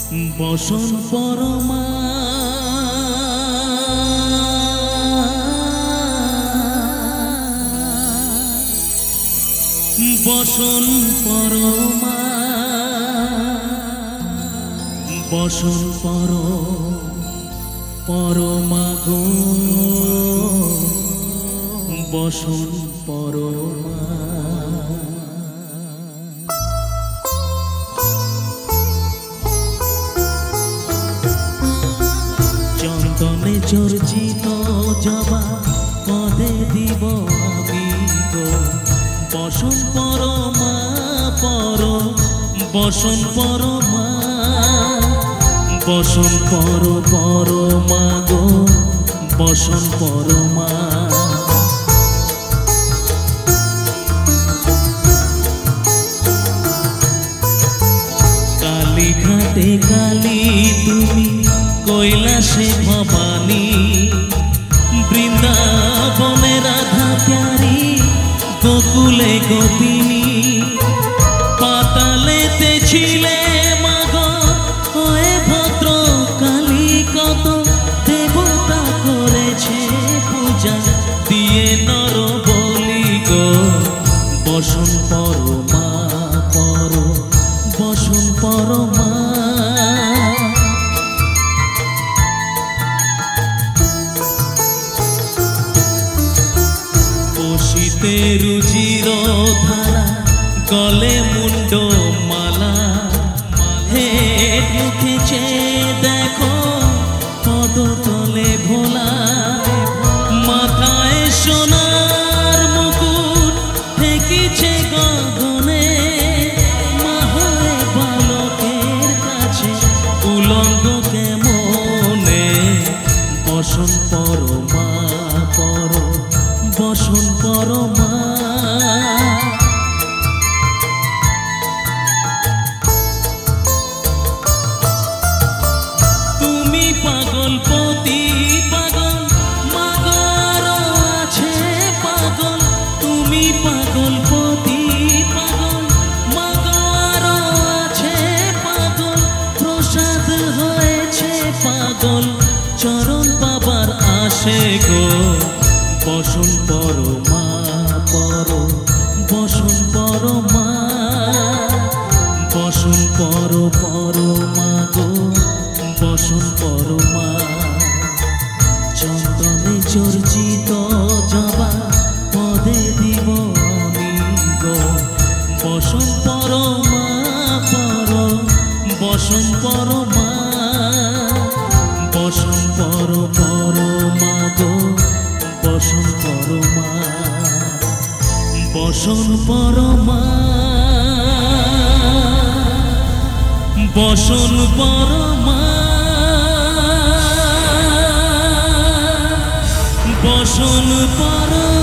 বসন পরমা বসন পরমা বসন পরমা গো বসন পরমা চন্দনে চর্চিত জবা পদে দিব আমি গো বসন পরমা বসন পরমা বসন পরমা গো বসন পরমা কালীঘাটে কালী তুমি কৈলাসে ভবানী বৃন্দাবনে রাধা প্যারি গোকুলে গোপিনী পাতালেতে ছিলে মাগো হয়ে ভদ্র কালী কত দেবতা করেছে পূজা দিয়ে নর বলি গো বসন পরমা বসন পরমা বসিতে রুচির ধারা গলে মুন্ড মালা হে মুখেছে দেখো পদতলে ভোলা মাথায় সোনার মুকুট ঠেকিছে গগনে মাহরে বালকের কাছে উলঙ্গ কেমনে বসন পরমা বসন পরমা তুমি পাগল পতি পাগল মাগর আছে পাগল তুমি পাগল পতি পাগল মাগর আছে পাগল প্রসাদ হয়েছে পাগল চরণ পাবার আসে গো বসন পরমা বসন পরমা বসন পরমা গো বসন পরমা চন্দনে চর্চিত জবা পদে দিব আমি গো বসন পরমা বসন পরমা বসন পরমা গো বসন পরমা বসন পরমা বসন পরমা বসন পরমা